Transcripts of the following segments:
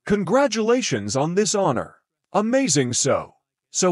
Congratulations on this honor. Amazing. So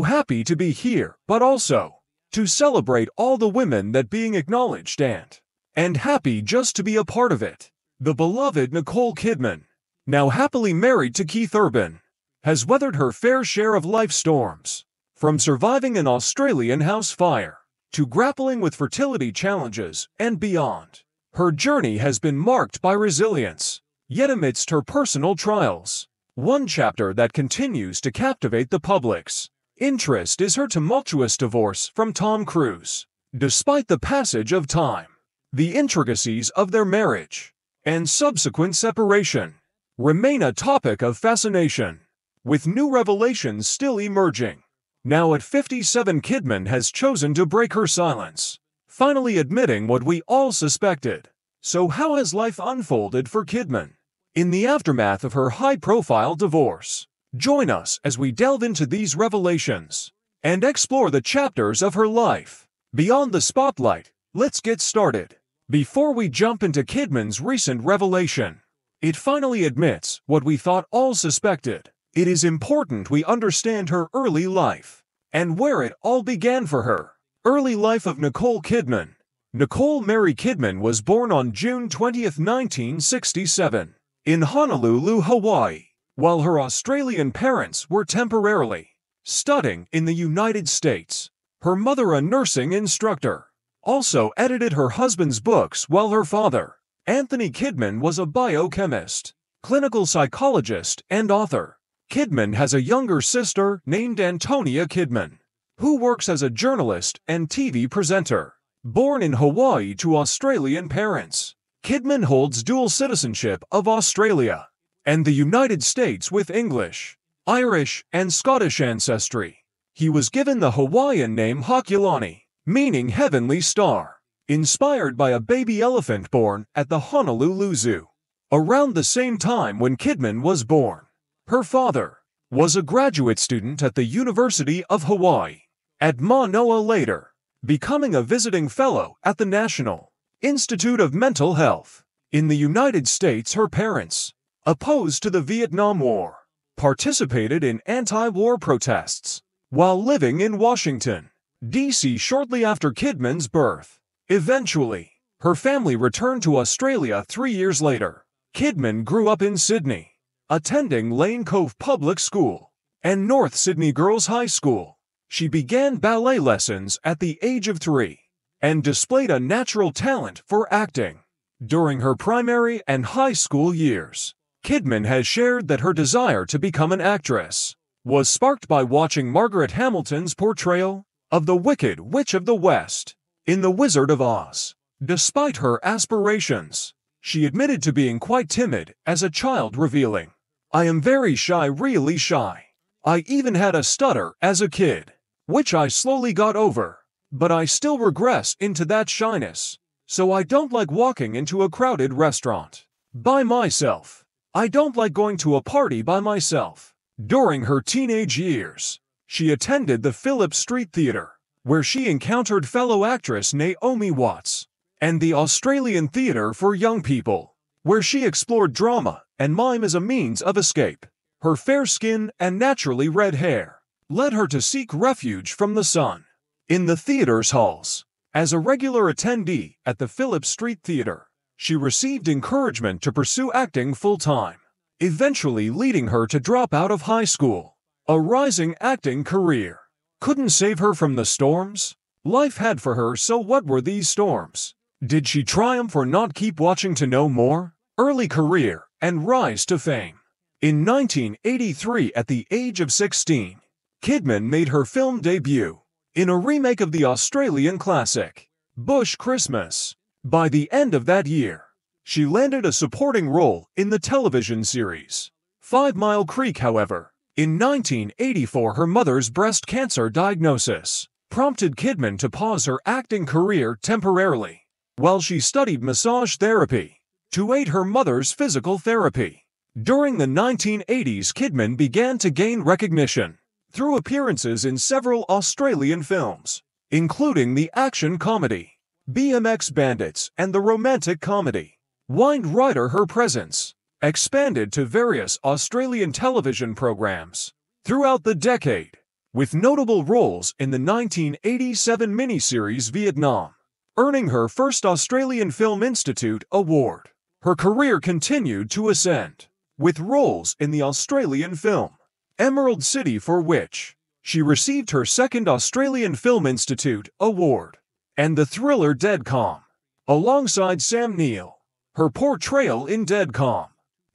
happy to be here, but also to celebrate all the women that being acknowledged and happy just to be a part of it. The beloved Nicole Kidman, now happily married to Keith Urban, has weathered her fair share of life storms, from surviving an Australian house fire to grappling with fertility challenges and beyond. Her journey has been marked by resilience, yet amidst her personal trials, one chapter that continues to captivate the public's interest is her tumultuous divorce from Tom Cruise. Despite the passage of time, the intricacies of their marriage and subsequent separation remain a topic of fascination, with new revelations still emerging. Now at 57, Kidman has chosen to break her silence, finally admitting what we all suspected. So how has life unfolded for Kidman in the aftermath of her high-profile divorce? Join us as we delve into these revelations and explore the chapters of her life beyond the spotlight. Let's get started. Before we jump into Kidman's recent revelation, it finally admits what we thought all suspected. It is important we understand her early life and where it all began for her. Early life of Nicole Kidman. Nicole Mary Kidman was born on June 20, 1967, in Honolulu, Hawaii, while her Australian parents were temporarily studying in the United States. Her mother, a nursing instructor, also edited her husband's books, while her father, Anthony Kidman, was a biochemist, clinical psychologist, and author. Kidman has a younger sister named Antonia Kidman, who works as a journalist and TV presenter. Born in Hawaii to Australian parents, Kidman holds dual citizenship of Australia and the United States with English, Irish, and Scottish ancestry. He was given the Hawaiian name Hakulani, meaning heavenly star, inspired by a baby elephant born at the Honolulu Zoo. Around the same time when Kidman was born, her father was a graduate student at the University of Hawaii at Manoa, later becoming a visiting fellow at the National Institute of Mental Health. In the United States, her parents, opposed to the Vietnam War, participated in anti-war protests while living in Washington, D.C. shortly after Kidman's birth. Eventually, her family returned to Australia 3 years later. Kidman grew up in Sydney, attending Lane Cove Public School and North Sydney Girls High School. She began ballet lessons at the age of 3 and displayed a natural talent for acting. During her primary and high school years, Kidman has shared that her desire to become an actress was sparked by watching Margaret Hamilton's portrayal of the Wicked Witch of the West in The Wizard of Oz. Despite her aspirations, she admitted to being quite timid as a child, revealing, "I am very shy, really shy. I even had a stutter as a kid, which I slowly got over, but I still regress into that shyness. So I don't like walking into a crowded restaurant by myself. I don't like going to a party by myself." During her teenage years, she attended the Phillip Street Theatre, where she encountered fellow actress Naomi Watts, and the Australian Theatre for Young People, where she explored drama and mime as a means of escape. Her fair skin and naturally red hair led her to seek refuge from the sun in the theater's halls. As a regular attendee at the Phillip Street Theatre, she received encouragement to pursue acting full-time, eventually leading her to drop out of high school. A rising acting career couldn't save her from the storms life had for her. So what were these storms? Did she triumph or not? Keep watching to know more. Early career and rise to fame. In 1983, at the age of 16, Kidman made her film debut in a remake of the Australian classic, Bush Christmas. By the end of that year, she landed a supporting role in the television series 5 Mile Creek. However, in 1984, her mother's breast cancer diagnosis prompted Kidman to pause her acting career temporarily while she studied massage therapy to aid her mother's physical therapy. During the 1980s, Kidman began to gain recognition through appearances in several Australian films, including the action comedy BMX Bandits and the romantic comedy Wind Rider. Her presence expanded to various Australian television programs throughout the decade, with notable roles in the 1987 miniseries Vietnam, earning her first Australian Film Institute Award. Her career continued to ascend, with roles in the Australian film Emerald City, for which she received her second Australian Film Institute Award, and the thriller Dead Calm, alongside Sam Neill. Her portrayal in Dead Calm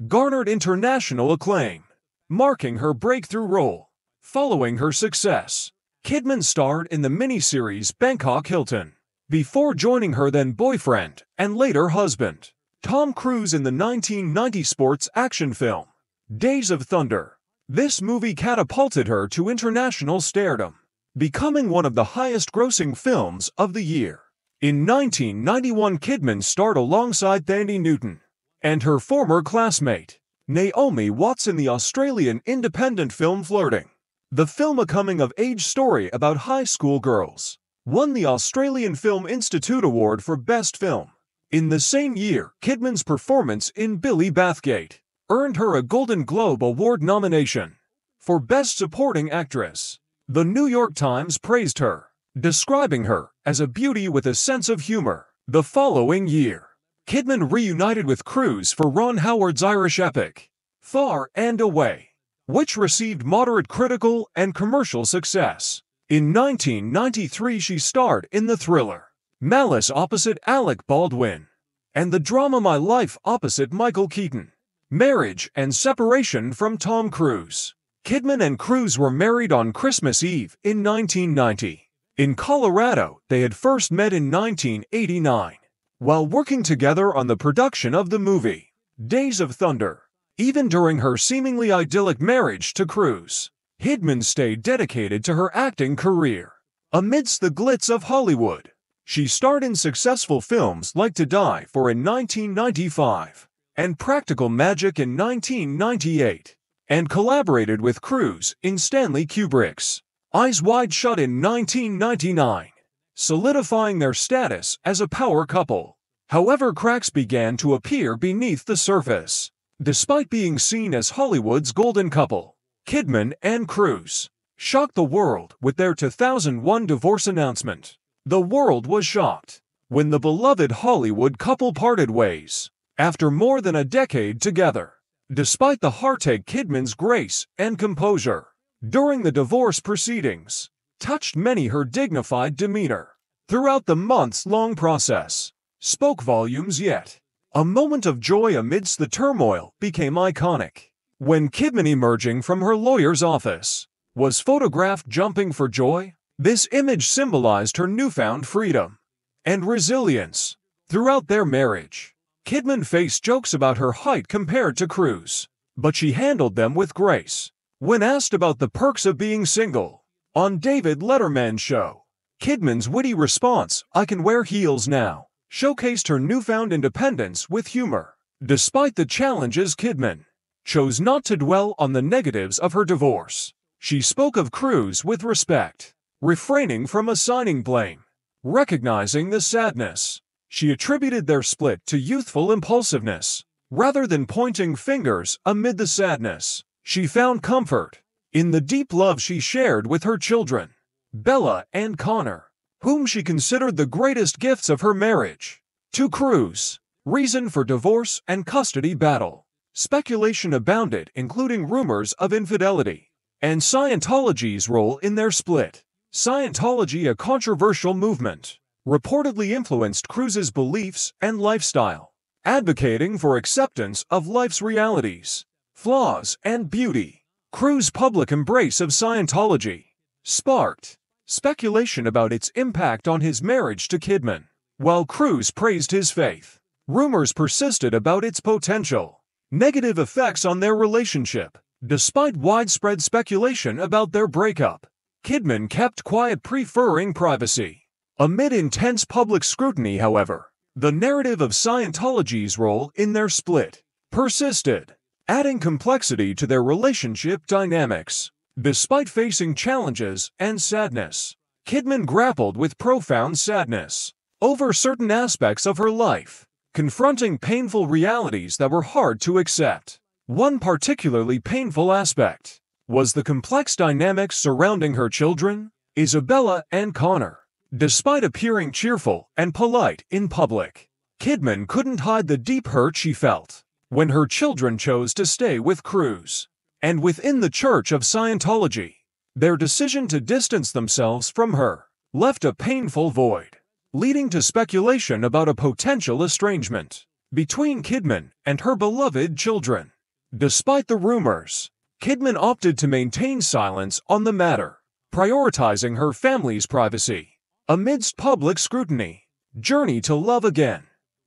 garnered international acclaim, marking her breakthrough role. Following her success, Kidman starred in the miniseries Bangkok Hilton, before joining her then boyfriend and later husband, Tom Cruise, in the 1990 sports action film Days of Thunder. This movie catapulted her to international stardom, becoming one of the highest-grossing films of the year. In 1991, Kidman starred alongside Thandie Newton and her former classmate, Naomi Watts, in the Australian independent film Flirting. The film, a coming-of-age story about high school girls, won the Australian Film Institute Award for Best Film. In the same year, Kidman's performance in Billy Bathgate earned her a Golden Globe Award nomination for Best Supporting Actress. The New York Times praised her, describing her as a beauty with a sense of humor. The following year, Kidman reunited with Cruise for Ron Howard's Irish epic, Far and Away, which received moderate critical and commercial success. In 1993, she starred in the thriller Malice opposite Alec Baldwin, and the drama My Life opposite Michael Keaton. Marriage and separation from Tom Cruise. Kidman and Cruise were married on Christmas Eve in 1990. In Colorado, they had first met in 1989, while working together on the production of the movie Days of Thunder. Even during her seemingly idyllic marriage to Cruise, Kidman stayed dedicated to her acting career. Amidst the glitz of Hollywood, she starred in successful films like To Die For in 1995 and Practical Magic in 1998, and collaborated with Cruise in Stanley Kubrick's Eyes Wide Shut in 1999, solidifying their status as a power couple. However, cracks began to appear beneath the surface. Despite being seen as Hollywood's golden couple, Kidman and Cruise shocked the world with their 2001 divorce announcement. The world was shocked when the beloved Hollywood couple parted ways after more than a decade together. Despite the heartache, Kidman's grace and composure during the divorce proceedings touched many. Her dignified demeanor throughout the months-long process spoke volumes, yet a moment of joy amidst the turmoil became iconic. When Kidman, emerging from her lawyer's office, was photographed jumping for joy, this image symbolized her newfound freedom and resilience. Throughout their marriage, Kidman faced jokes about her height compared to Cruise, but she handled them with grace. When asked about the perks of being single on David Letterman's show, Kidman's witty response, "I can wear heels now," showcased her newfound independence with humor. Despite the challenges, Kidman chose not to dwell on the negatives of her divorce. She spoke of Cruise with respect, refraining from assigning blame. Recognizing the sadness, she attributed their split to youthful impulsiveness. Rather than pointing fingers amid the sadness, she found comfort in the deep love she shared with her children, Bella and Connor, whom she considered the greatest gifts of her marriage. To Cruise, reason for divorce and custody battle. Speculation abounded, including rumors of infidelity and Scientology's role in their split. Scientology, a controversial movement, reportedly influenced Cruise's beliefs and lifestyle, advocating for acceptance of life's realities, flaws, and beauty. Cruise's public embrace of Scientology sparked speculation about its impact on his marriage to Kidman. While Cruise praised his faith, rumors persisted about its potential negative effects on their relationship. Despite widespread speculation about their breakup, Kidman kept quiet, preferring privacy. Amid intense public scrutiny, however, the narrative of Scientology's role in their split persisted, adding complexity to their relationship dynamics. Despite facing challenges and sadness, Kidman grappled with profound sadness over certain aspects of her life. confronting painful realities that were hard to accept. One particularly painful aspect was the complex dynamics surrounding her children, Isabella and Connor. Despite appearing cheerful and polite in public, Kidman couldn't hide the deep hurt she felt when her children chose to stay with Cruz. And within the Church of Scientology, their decision to distance themselves from her left a painful void, leading to speculation about a potential estrangement between Kidman and her beloved children. Despite the rumors, Kidman opted to maintain silence on the matter, prioritizing her family's privacy amidst public scrutiny. Journey to love again.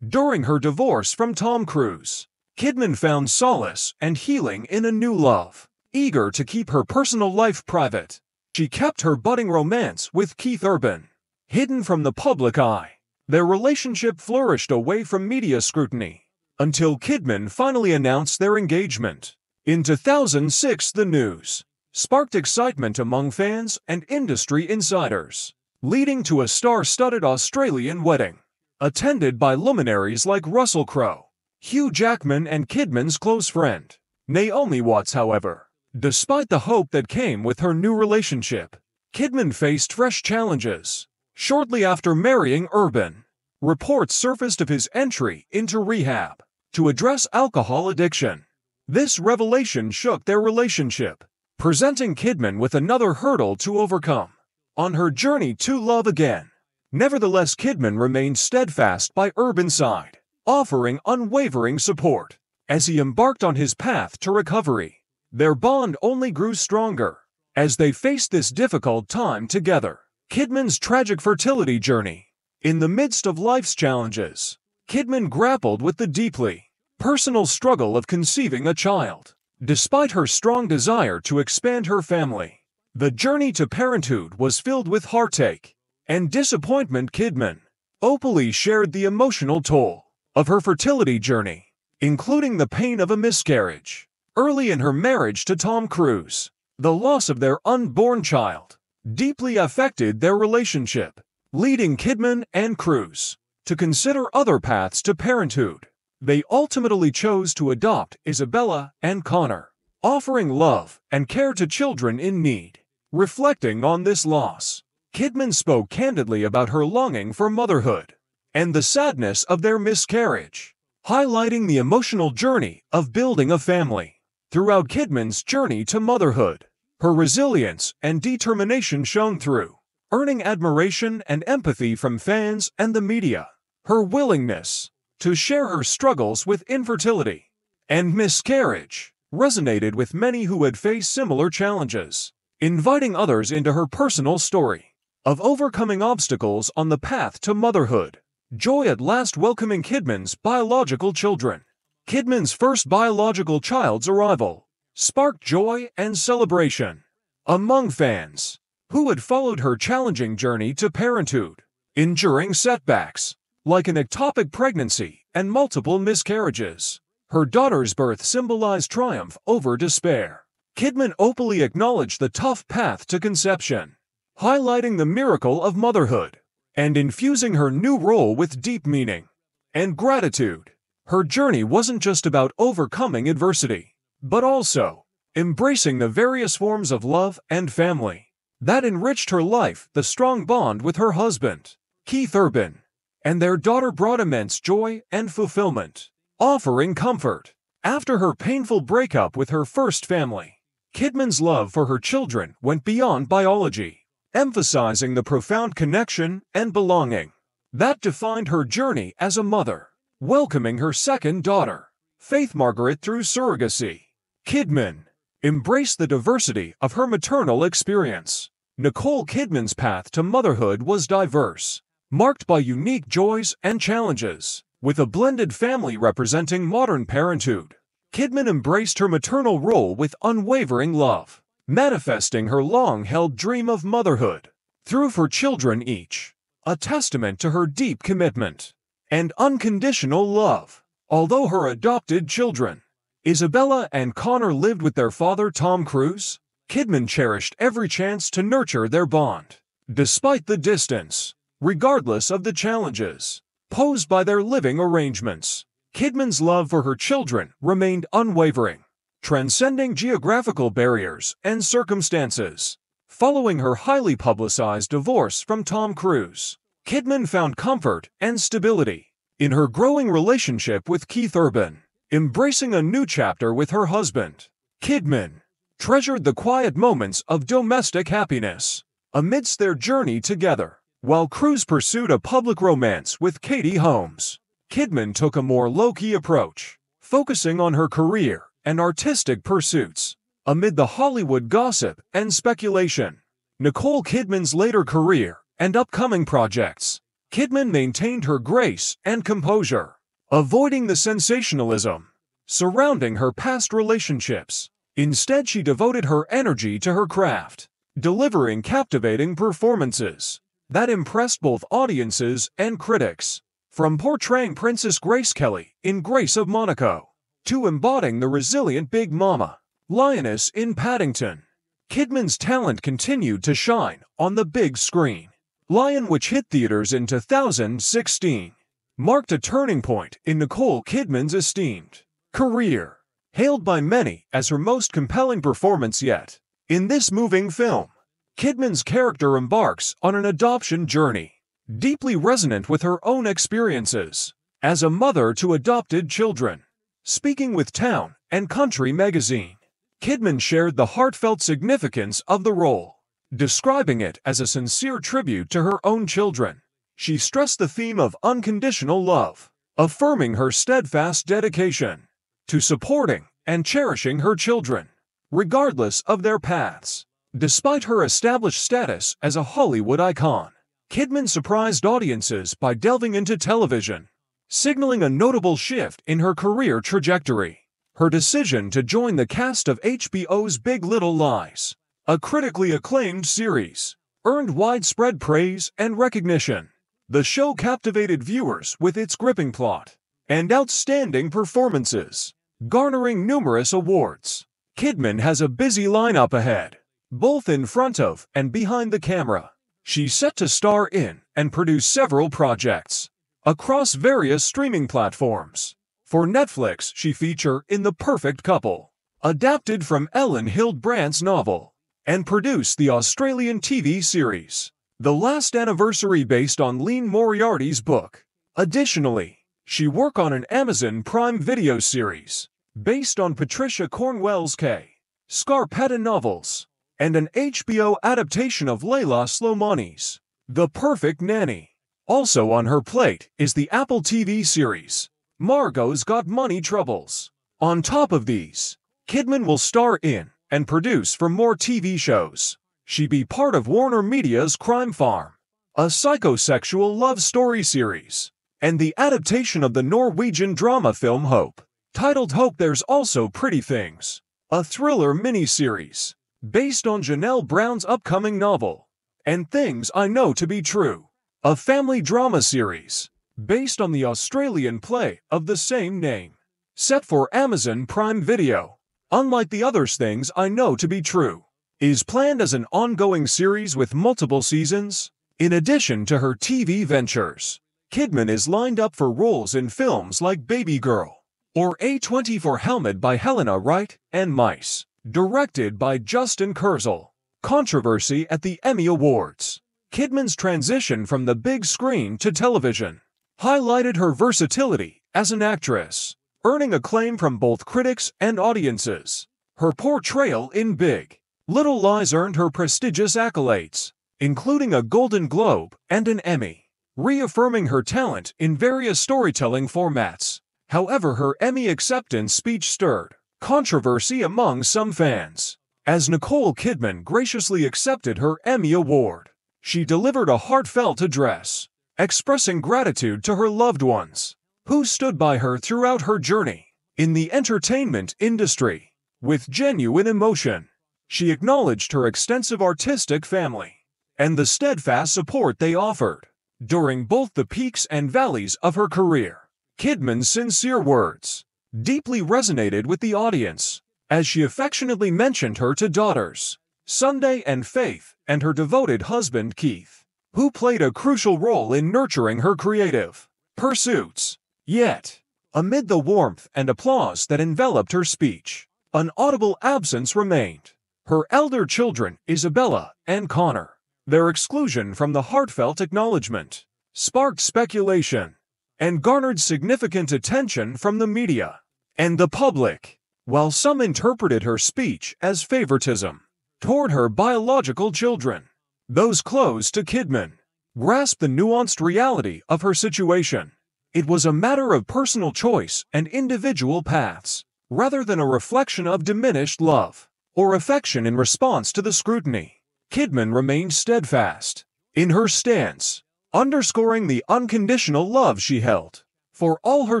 During her divorce from Tom Cruise, Kidman found solace and healing in a new love. Eager to keep her personal life private, she kept her budding romance with Keith Urban hidden from the public eye. Their relationship flourished away from media scrutiny until Kidman finally announced their engagement. In 2006, the news sparked excitement among fans and industry insiders, leading to a star-studded Australian wedding, attended by luminaries like Russell Crowe, Hugh Jackman and Kidman's close friend, Naomi Watts. However, despite the hope that came with her new relationship, Kidman faced fresh challenges. Shortly after marrying Urban, reports surfaced of his entry into rehab to address alcohol addiction. This revelation shook their relationship, presenting Kidman with another hurdle to overcome on her journey to love again. Nevertheless, Kidman remained steadfast by Urban's side, offering unwavering support as he embarked on his path to recovery. Their bond only grew stronger as they faced this difficult time together. Kidman's tragic fertility journey. In the midst of life's challenges, Kidman grappled with the deeply personal struggle of conceiving a child. Despite her strong desire to expand her family, the journey to parenthood was filled with heartache and disappointment. Kidman openly shared the emotional toll of her fertility journey, including the pain of a miscarriage early in her marriage to Tom Cruise. The loss of their unborn child deeply affected their relationship, leading Kidman and Cruise to consider other paths to parenthood. They ultimately chose to adopt Isabella and Connor, offering love and care to children in need. Reflecting on this loss, Kidman spoke candidly about her longing for motherhood and the sadness of their miscarriage, highlighting the emotional journey of building a family. Throughout Kidman's journey to motherhood, her resilience and determination shone through, earning admiration and empathy from fans and the media. Her willingness to share her struggles with infertility and miscarriage resonated with many who had faced similar challenges, inviting others into her personal story of overcoming obstacles on the path to motherhood. Joy at last welcoming Kidman's biological children. Kidman's first biological child's arrival sparked joy and celebration among fans who had followed her challenging journey to parenthood, enduring setbacks like an ectopic pregnancy and multiple miscarriages. Her daughter's birth symbolized triumph over despair. Kidman openly acknowledged the tough path to conception, highlighting the miracle of motherhood and infusing her new role with deep meaning and gratitude. Her journey wasn't just about overcoming adversity, but also embracing the various forms of love and family that enriched her life. The strong bond with her husband, Keith Urban, and their daughter brought immense joy and fulfillment, offering comfort. After her painful breakup with her first family, Kidman's love for her children went beyond biology, emphasizing the profound connection and belonging that defined her journey as a mother. Welcoming her second daughter, Faith Margaret, through surrogacy, Kidman embraced the diversity of her maternal experience. Nicole Kidman's path to motherhood was diverse, marked by unique joys and challenges, with a blended family representing modern parenthood. Kidman embraced her maternal role with unwavering love, manifesting her long-held dream of motherhood through her children, each a testament to her deep commitment and unconditional love. Although her adopted children, Isabella and Connor, lived with their father Tom Cruise, Kidman cherished every chance to nurture their bond. Despite the distance, regardless of the challenges, posed by their living arrangements. Kidman's love for her children remained unwavering, transcending geographical barriers and circumstances. Following her highly publicized divorce from Tom Cruise, Kidman found comfort and stability in her growing relationship with Keith Urban. Embracing a new chapter with her husband, Kidman treasured the quiet moments of domestic happiness amidst their journey together. While Cruise pursued a public romance with Katie Holmes, Kidman took a more low-key approach, focusing on her career and artistic pursuits. Amid the Hollywood gossip and speculation, Nicole Kidman's later career and upcoming projects, Kidman maintained her grace and composure, avoiding the sensationalism surrounding her past relationships. Instead, she devoted her energy to her craft, delivering captivating performances that impressed both audiences and critics. From portraying Princess Grace Kelly in Grace of Monaco to embodying the resilient Big Mama Lioness in Paddington, Kidman's talent continued to shine on the big screen. Lion, which hit theaters in 2016, marked a turning point in Nicole Kidman's esteemed career, hailed by many as her most compelling performance yet. In this moving film, Kidman's character embarks on an adoption journey, deeply resonant with her own experiences as a mother to adopted children. Speaking with Town and Country magazine, Kidman shared the heartfelt significance of the role, describing it as a sincere tribute to her own children. She stressed the theme of unconditional love, affirming her steadfast dedication to supporting and cherishing her children, regardless of their paths. Despite her established status as a Hollywood icon, Kidman surprised audiences by delving into television, signaling a notable shift in her career trajectory. Her decision to join the cast of HBO's Big Little Lies, a critically acclaimed series, earned widespread praise and recognition. The show captivated viewers with its gripping plot and outstanding performances, garnering numerous awards. Kidman has a busy lineup ahead, both in front of and behind the camera. She's set to star in and produce several projects across various streaming platforms. For Netflix, she featured in The Perfect Couple, adapted from Ellen Hildbrandt's novel, and produced the Australian TV series The Last Anniversary based on Lean Moriarty's book. Additionally, she worked on an Amazon Prime Video series based on Patricia Cornwell's K. Scarpetta novels, and an HBO adaptation of Leila Slimani's The Perfect Nanny. Also on her plate is the Apple TV series Margot's Got Money Troubles. On top of these, Kidman will star in and produce for more TV shows. She be part of Warner Media's Crime Farm, a psychosexual love story series, and the adaptation of the Norwegian drama film Hope, titled Hope. There's also Pretty Things, a thriller miniseries based on Janelle Brown's upcoming novel, and Things I Know to Be True, a family drama series based on the Australian play of the same name, set for Amazon Prime Video. Unlike the others, Things I Know to Be True is planned as an ongoing series with multiple seasons. In addition to her TV ventures, Kidman is lined up for roles in films like Baby Girl or A24 Helmet by Helena Wright and Mice, directed by Justin Kurzel. Controversy at the Emmy Awards. Kidman's transition from the big screen to television highlighted her versatility as an actress, earning acclaim from both critics and audiences. Her portrayal in Big Little Lies earned her prestigious accolades, including a Golden Globe and an Emmy, reaffirming her talent in various storytelling formats. However, her Emmy acceptance speech stirred controversy among some fans, as Nicole Kidman graciously accepted her Emmy Award. She delivered a heartfelt address, expressing gratitude to her loved ones, who stood by her throughout her journey in the entertainment industry. With genuine emotion, she acknowledged her extensive artistic family and the steadfast support they offered during both the peaks and valleys of her career. Kidman's sincere words deeply resonated with the audience, as she affectionately mentioned her two daughters, Sunday and Faith, and her devoted husband Keith, who played a crucial role in nurturing her creative pursuits. Yet, amid the warmth and applause that enveloped her speech, an audible absence remained. Her elder children, Isabella and Connor. Their exclusion from the heartfelt acknowledgement sparked speculation and garnered significant attention from the media and the public. While some interpreted her speech as favoritism toward her biological children, those close to Kidman grasped the nuanced reality of her situation. It was a matter of personal choice and individual paths, rather than a reflection of diminished love or affection in response to the scrutiny. Kidman remained steadfast in her stance, underscoring the unconditional love she held for all her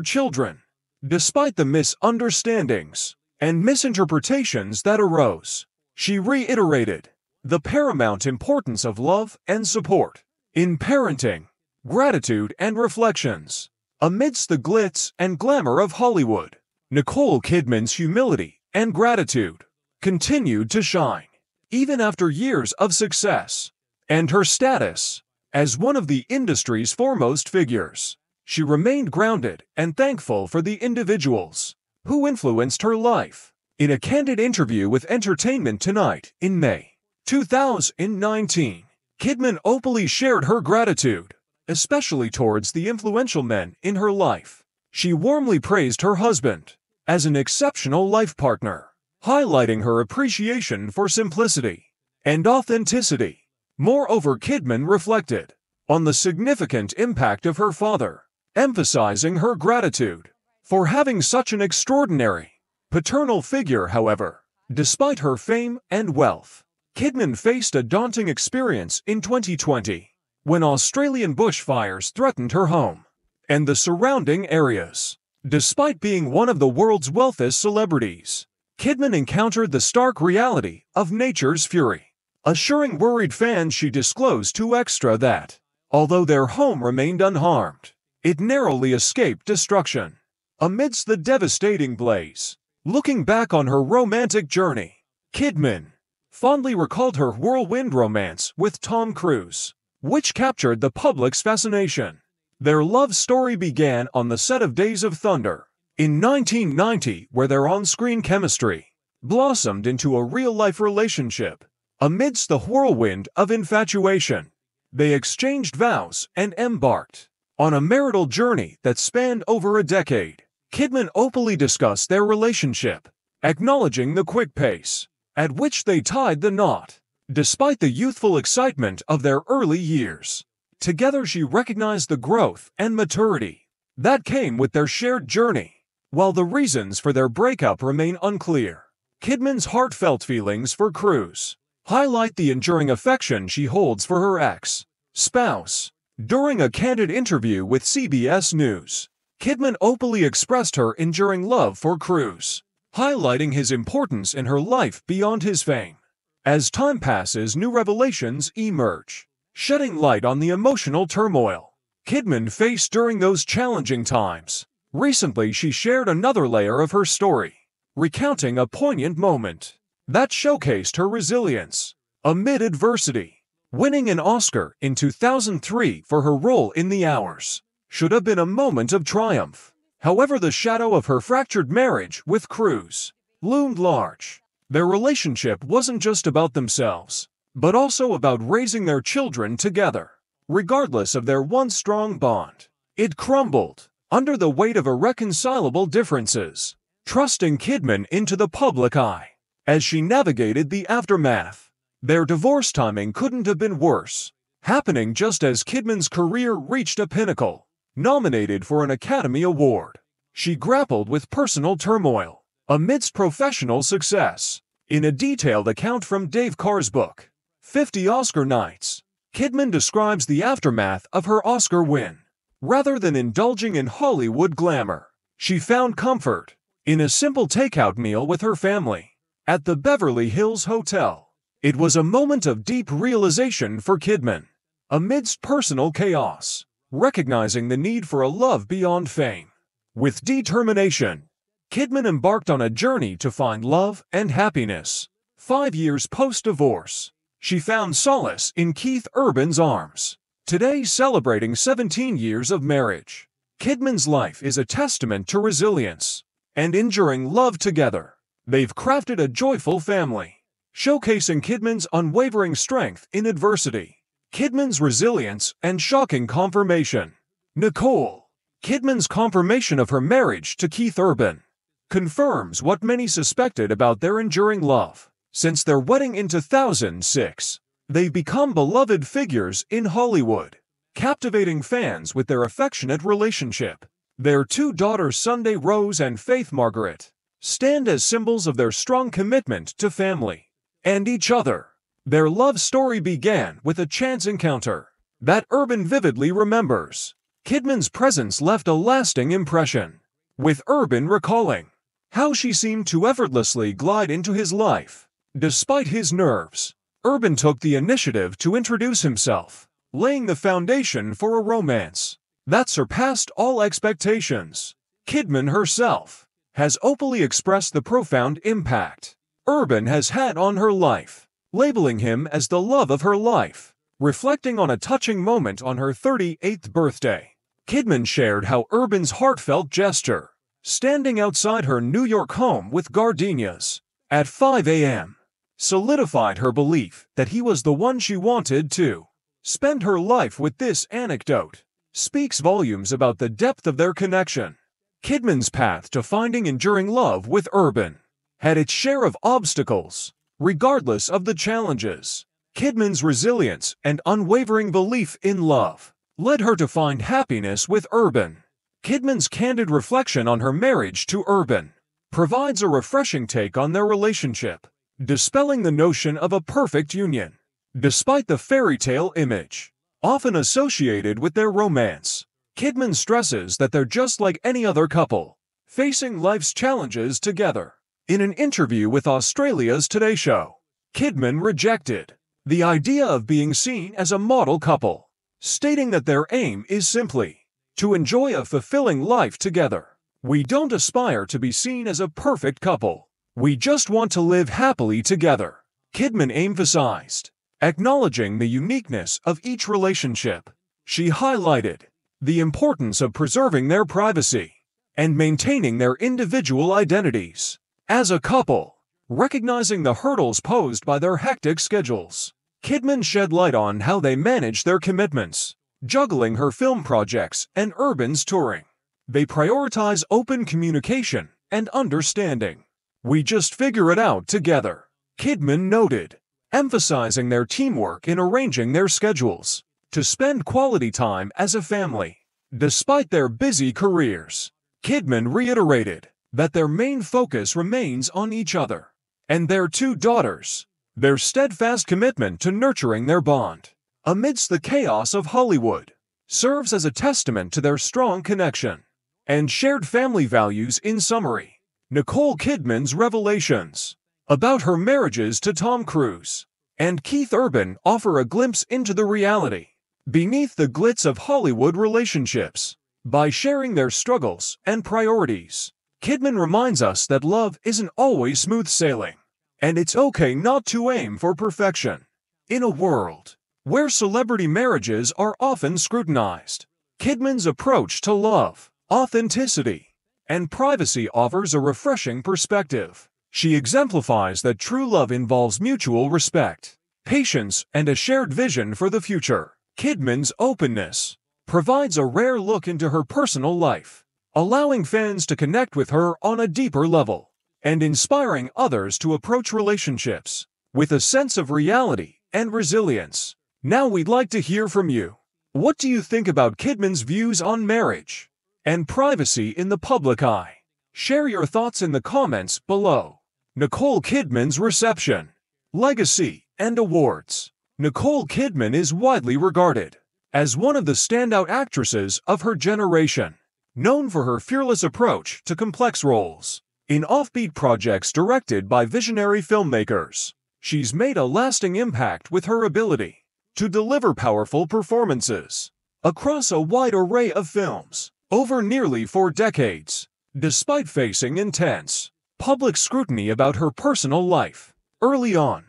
children, despite the misunderstandings and misinterpretations that arose. She reiterated the paramount importance of love and support in parenting, gratitude, and reflections. Amidst the glitz and glamour of Hollywood, Nicole Kidman's humility and gratitude continued to shine, even after years of success. And her status as one of the industry's foremost figures, she remained grounded and thankful for the individuals who influenced her life. In a candid interview with Entertainment Tonight in May 2019, Kidman openly shared her gratitude, especially towards the influential men in her life. She warmly praised her husband as an exceptional life partner, highlighting her appreciation for simplicity and authenticity. Moreover, Kidman reflected on the significant impact of her father, emphasizing her gratitude for having such an extraordinary paternal figure. However, despite her fame and wealth, Kidman faced a daunting experience in 2020 when Australian bushfires threatened her home and the surrounding areas. Despite being one of the world's wealthiest celebrities, Kidman encountered the stark reality of nature's fury. Assuring worried fans, she disclosed to Extra that, although their home remained unharmed, it narrowly escaped destruction amidst the devastating blaze. Looking back on her romantic journey, Kidman fondly recalled her whirlwind romance with Tom Cruise, which captured the public's fascination. Their love story began on the set of Days of Thunder in 1990, where their on-screen chemistry blossomed into a real-life relationship. Amidst the whirlwind of infatuation, they exchanged vows and embarked on a marital journey that spanned over a decade. Kidman openly discussed their relationship, acknowledging the quick pace at which they tied the knot. Despite the youthful excitement of their early years, together she recognized the growth and maturity that came with their shared journey. While the reasons for their breakup remain unclear, Kidman's heartfelt feelings for Cruise highlight the enduring affection she holds for her ex-spouse. During a candid interview with CBS News, Kidman openly expressed her enduring love for Cruise, highlighting his importance in her life beyond his fame. As time passes, new revelations emerge, shedding light on the emotional turmoil Kidman faced during those challenging times. Recently, she shared another layer of her story, recounting a poignant moment that showcased her resilience amid adversity. Winning an Oscar in 2003 for her role in The Hours should have been a moment of triumph. However, the shadow of her fractured marriage with Cruise loomed large. Their relationship wasn't just about themselves, but also about raising their children together. Regardless of their once strong bond, it crumbled under the weight of irreconcilable differences, thrusting Kidman into the public eye. As she navigated the aftermath, their divorce timing couldn't have been worse, happening just as Kidman's career reached a pinnacle. Nominated for an Academy Award, she grappled with personal turmoil amidst professional success. In a detailed account from Dave Carr's book, 50 Oscar Nights, Kidman describes the aftermath of her Oscar win. Rather than indulging in Hollywood glamour, she found comfort in a simple takeout meal with her family at the Beverly Hills Hotel. It was a moment of deep realization for Kidman. Amidst personal chaos, recognizing the need for a love beyond fame. With determination, Kidman embarked on a journey to find love and happiness. 5 years post-divorce, she found solace in Keith Urban's arms. Today, celebrating 17 years of marriage, Kidman's life is a testament to resilience and enduring love together. They've crafted a joyful family, showcasing Kidman's unwavering strength in adversity, Kidman's resilience, and shocking confirmation. Nicole Kidman's confirmation of her marriage to Keith Urban confirms what many suspected about their enduring love. Since their wedding in 2006, they've become beloved figures in Hollywood, captivating fans with their affectionate relationship. Their two daughters, Sunday Rose and Faith Margaret, stand as symbols of their strong commitment to family and each other. Their love story began with a chance encounter that Urban vividly remembers. Kidman's presence left a lasting impression, with Urban recalling how she seemed to effortlessly glide into his life. Despite his nerves, Urban took the initiative to introduce himself, laying the foundation for a romance that surpassed all expectations. Kidman herself has openly expressed the profound impact Urban has had on her life, labeling him as the love of her life. Reflecting on a touching moment on her 38th birthday, Kidman shared how Urban's heartfelt gesture, standing outside her New York home with gardenias at 5 a.m., solidified her belief that he was the one she wanted to spend her life with. This anecdote speaks volumes about the depth of their connection. Kidman's path to finding enduring love with Urban had its share of obstacles. Regardless of the challenges, Kidman's resilience and unwavering belief in love led her to find happiness with Urban. Kidman's candid reflection on her marriage to Urban provides a refreshing take on their relationship, dispelling the notion of a perfect union. Despite the fairy tale image often associated with their romance, Kidman stresses that they're just like any other couple, facing life's challenges together. In an interview with Australia's Today Show, Kidman rejected the idea of being seen as a model couple, stating that their aim is simply to enjoy a fulfilling life together. "We don't aspire to be seen as a perfect couple. We just want to live happily together," Kidman emphasized. Acknowledging the uniqueness of each relationship, she highlighted the importance of preserving their privacy and maintaining their individual identities. As a couple, recognizing the hurdles posed by their hectic schedules, Kidman shed light on how they manage their commitments, juggling her film projects and Urban's touring. They prioritize open communication and understanding. "We just figure it out together," Kidman noted, emphasizing their teamwork in arranging their schedules to spend quality time as a family. Despite their busy careers, Kidman reiterated that their main focus remains on each other and their two daughters. Their steadfast commitment to nurturing their bond amidst the chaos of Hollywood serves as a testament to their strong connection and shared family values. In summary, Nicole Kidman's revelations about her marriages to Tom Cruise and Keith Urban offer a glimpse into the reality beneath the glitz of Hollywood relationships. By sharing their struggles and priorities, Kidman reminds us that love isn't always smooth sailing, and it's okay not to aim for perfection. In a world where celebrity marriages are often scrutinized, Kidman's approach to love, authenticity, and privacy offers a refreshing perspective. She exemplifies that true love involves mutual respect, patience, and a shared vision for the future. Kidman's openness provides a rare look into her personal life, allowing fans to connect with her on a deeper level and inspiring others to approach relationships with a sense of reality and resilience. Now we'd like to hear from you. What do you think about Kidman's views on marriage and privacy in the public eye? Share your thoughts in the comments below. Nicole Kidman's reception, legacy, and awards. Nicole Kidman is widely regarded as one of the standout actresses of her generation, known for her fearless approach to complex roles in offbeat projects directed by visionary filmmakers. She's made a lasting impact with her ability to deliver powerful performances across a wide array of films over nearly 4 decades. Despite facing intense public scrutiny about her personal life early on,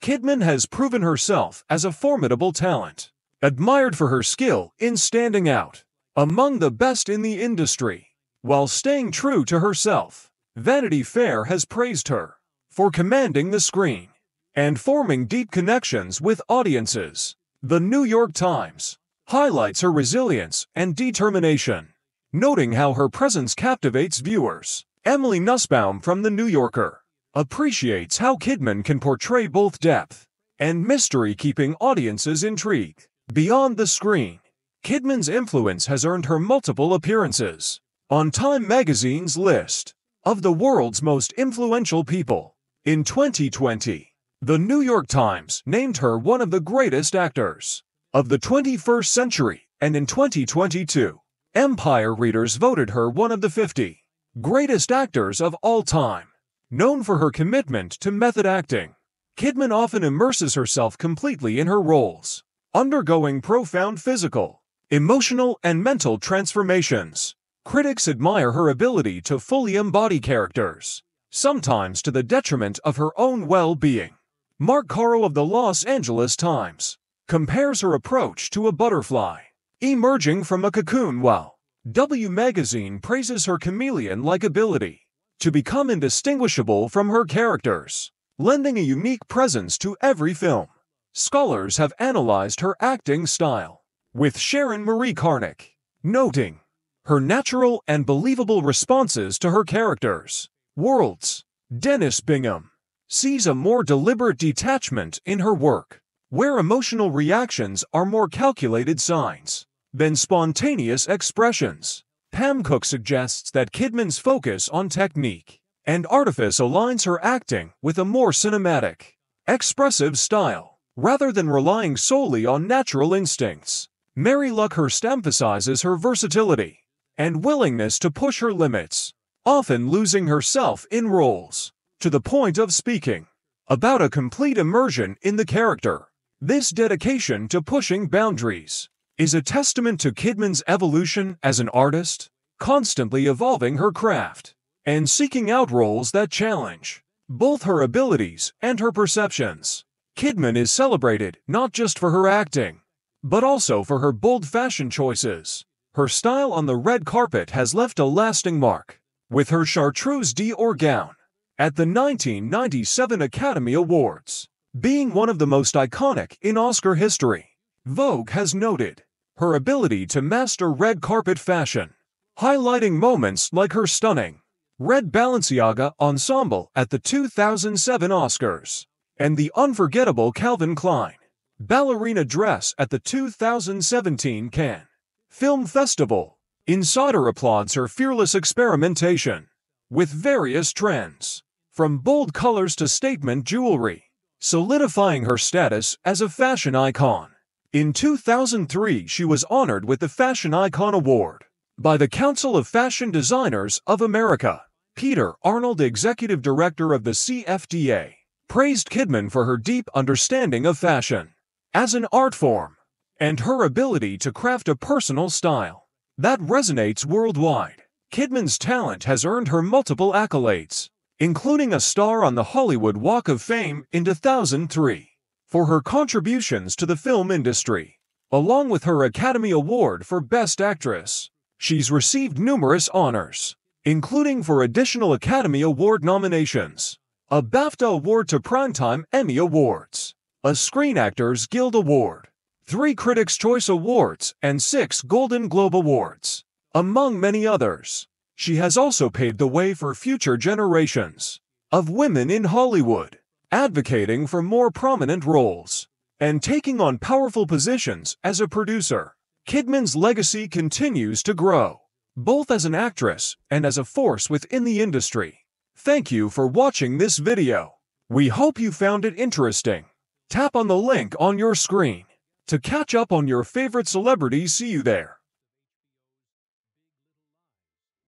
Kidman has proven herself as a formidable talent, admired for her skill in standing out among the best in the industry. While staying true to herself, Vanity Fair has praised her for commanding the screen and forming deep connections with audiences. The New York Times highlights her resilience and determination, noting how her presence captivates viewers. Emily Nussbaum from The New Yorker appreciates how Kidman can portray both depth and mystery, keeping audiences intrigued. Beyond the screen, Kidman's influence has earned her multiple appearances on Time magazine's list of the world's most influential people. In 2020, The New York Times named her one of the greatest actors of the 21st century, and in 2022, Empire readers voted her one of the 50 greatest actors of all time. Known for her commitment to method acting, Kidman often immerses herself completely in her roles, undergoing profound physical, emotional, and mental transformations. Critics admire her ability to fully embody characters, sometimes to the detriment of her own well-being. Mark Caro of the Los Angeles Times compares her approach to a butterfly emerging from a cocoon, while W Magazine praises her chameleon-like ability to become indistinguishable from her characters, lending a unique presence to every film. Scholars have analyzed her acting style, with Sharon Marie Karnick noting her natural and believable responses to her characters' worlds. Dennis Bingham sees a more deliberate detachment in her work, where emotional reactions are more calculated signs than spontaneous expressions. Pam Cook suggests that Kidman's focus on technique and artifice aligns her acting with a more cinematic, expressive style, rather than relying solely on natural instincts. Mary Luckhurst emphasizes her versatility and willingness to push her limits, often losing herself in roles to the point of speaking about a complete immersion in the character. This dedication to pushing boundaries is a testament to Kidman's evolution as an artist, constantly evolving her craft and seeking out roles that challenge both her abilities and her perceptions. Kidman is celebrated not just for her acting, but also for her bold fashion choices. Her style on the red carpet has left a lasting mark, with her Chartreuse d'Or gown at the 1997 Academy Awards being one of the most iconic in Oscar history. Vogue has noted her ability to master red carpet fashion, highlighting moments like her stunning red Balenciaga ensemble at the 2007 Oscars and the unforgettable Calvin Klein ballerina dress at the 2017 Cannes Film Festival. Insider applauds her fearless experimentation with various trends, from bold colors to statement jewelry, solidifying her status as a fashion icon. In 2003, she was honored with the Fashion Icon Award by the Council of Fashion Designers of America. Peter Arnold, executive director of the CFDA, praised Kidman for her deep understanding of fashion as an art form and her ability to craft a personal style that resonates worldwide. Kidman's talent has earned her multiple accolades, including a star on the Hollywood Walk of Fame in 2003 for her contributions to the film industry. Along with her Academy Award for Best Actress, she's received numerous honors, including for additional Academy Award nominations, a BAFTA Award to Primetime Emmy Awards, a Screen Actors Guild Award, 3 Critics' Choice Awards, and 6 Golden Globe Awards, among many others. She has also paved the way for future generations of women in Hollywood, advocating for more prominent roles and taking on powerful positions as a producer. Kidman's legacy continues to grow, both as an actress and as a force within the industry. Thank you for watching this video. We hope you found it interesting. Tap on the link on your screen to catch up on your favorite celebrities. See you there.